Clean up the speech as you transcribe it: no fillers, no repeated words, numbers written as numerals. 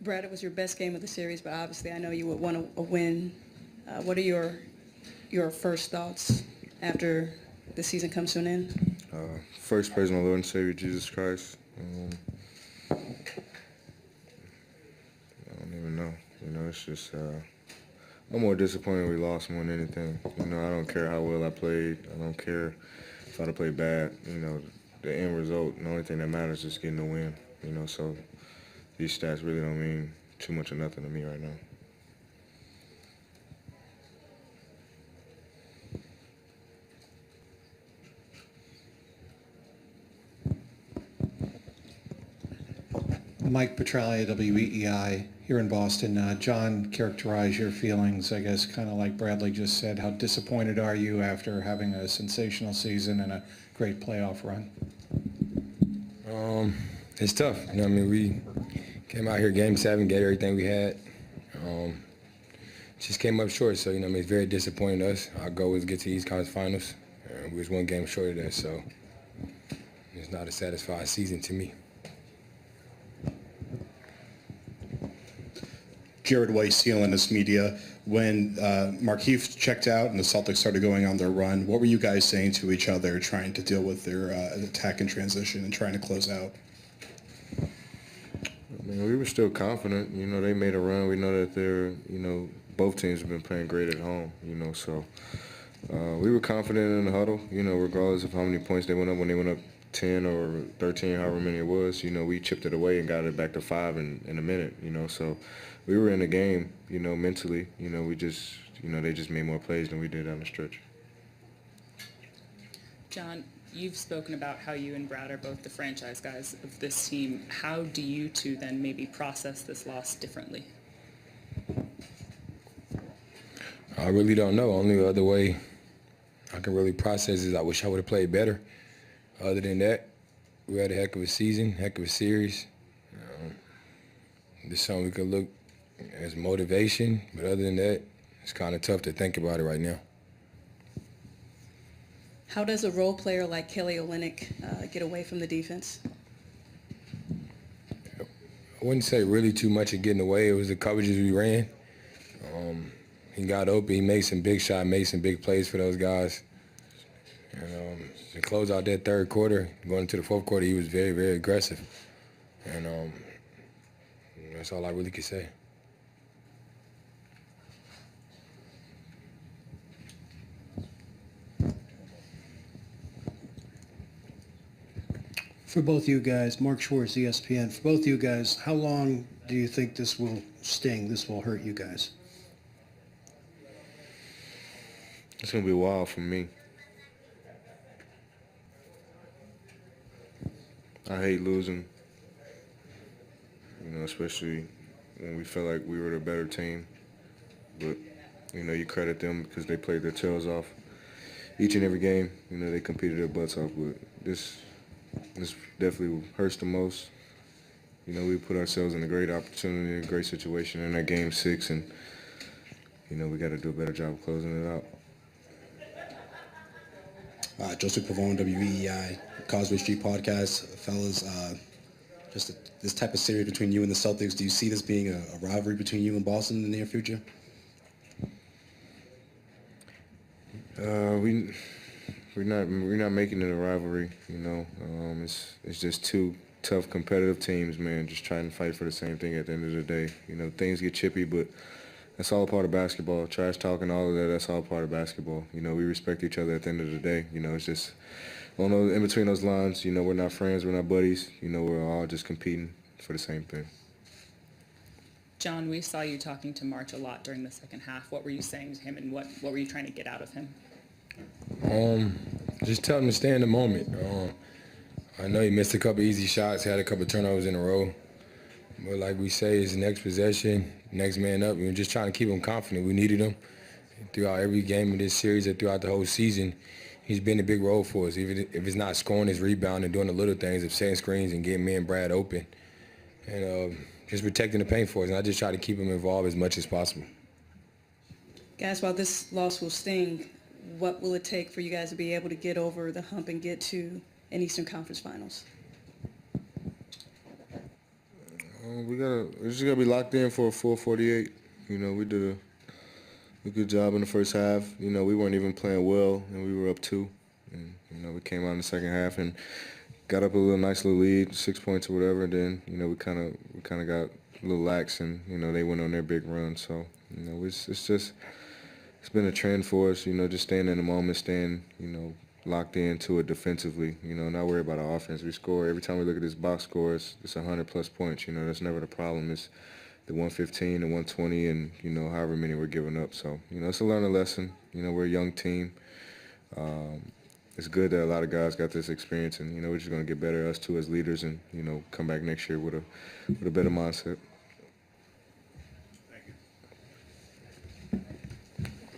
Brad, it was your best game of the series, but obviously I know you would want a win. What are your first thoughts after the season comes to an end? First, praise my Lord and Savior Jesus Christ. I don't even know. It's just I'm more disappointed we lost more than anything. I don't care how well I played. I don't care if I'd have played bad. The end result, the only thing that matters is getting the win. So these stats really don't mean too much or nothing to me right now. Mike Petralia, WEEI, here in Boston. John, characterize your feelings, I guess, kind of like Bradley just said. How disappointed are you after having a sensational season and a great playoff run? It's tough. We came out here Game 7, gave everything we had. Just came up short, so, it's very disappointing to us. Our goal was to get to the East Conference Finals. We was one game short of that, so it's not a satisfying season to me. Jared Weiss, CLNS Media. When Markieff checked out and the Celtics started going on their run, what were you guys saying to each other trying to deal with their attack and transition and trying to close out? We were still confident. They made a run. We know that they're, both teams have been playing great at home, so we were confident in the huddle, regardless of how many points they went up. When they went up 10 or 13, however many it was, we chipped it away and got it back to 5 in a minute, so we were in the game, mentally. We just, they just made more plays than we did down the stretch. John, you've spoken about how you and Brad are both the franchise guys of this team. How do you two then maybe process this loss differently? I really don't know. Only other way I can really process is I wish I would have played better. Other than that, we had a heck of a season, heck of a series. This is something we could look as motivation, but other than that, it's kind of tough to think about it right now. How does a role player like Kelly Olynyk get away from the defense? I wouldn't say really too much of getting away. It was the coverages we ran. He got open. He made some big shots, made some big plays for those guys. And to close out that third quarter, going into the fourth quarter, he was very, very aggressive. And that's all I really could say. For both you guys, Mark Schwartz, ESPN, for both you guys, how long do you think this will sting, this will hurt you guys? It's going to be a while for me. I hate losing, especially when we felt like we were the better team. But, you credit them because they played their tails off each and every game. They competed their butts off. But this definitely hurts the most. We put ourselves in a great opportunity, a great situation in that Game 6, and, we got to do a better job of closing it out. Joseph Pavone, WEEI, Causeway Street Podcast. Fellas, this type of series between you and the Celtics, do you see this being a rivalry between you and Boston in the near future? We're not making it a rivalry, It's just two tough competitive teams, man, just trying to fight for the same thing at the end of the day. Things get chippy, but that's all a part of basketball. Trash talking, all of that, that's all part of basketball. We respect each other at the end of the day. It's just in between those lines, we're not friends, we're not buddies. We're all just competing for the same thing. John, we saw you talking to March a lot during the second half. What were you saying to him, and what were you trying to get out of him? Just tell him to stay in the moment. I know he missed a couple easy shots, had a couple turnovers in a row. But like we say, it's next possession, next man up. We're just trying to keep him confident. We needed him throughout every game of this series and throughout the whole season. He's been a big role for us. Even if it's not scoring, it's rebounding, doing the little things of setting screens and getting me and Brad open. And just protecting the paint for us. And I just try to keep him involved as much as possible. Guys, while this loss will sting, what will it take for you guys to be able to get over the hump and get to an Eastern Conference Finals? We just gotta be locked in for a full 48. You know, we did a good job in the first half. You know, we weren't even playing well, and we were up 2. And you know, we came out in the second half and got up a nice little lead, 6 points or whatever. And then you know, we kind of got a little lax, and you know, they went on their big run. So you know, it's been a trend for us. You know, just staying in the moment, staying locked into it defensively. You know, not worry about our offense. We score every time we look at this box score. It's 100+ points. You know, that's never the problem. It's the 115, the 120, and you know, however many we're giving up. So you know, it's a learning lesson. You know, we're a young team. It's good that a lot of guys got this experience, and you know, we're just gonna get better, us too, as leaders, and you know, come back next year with a better mindset.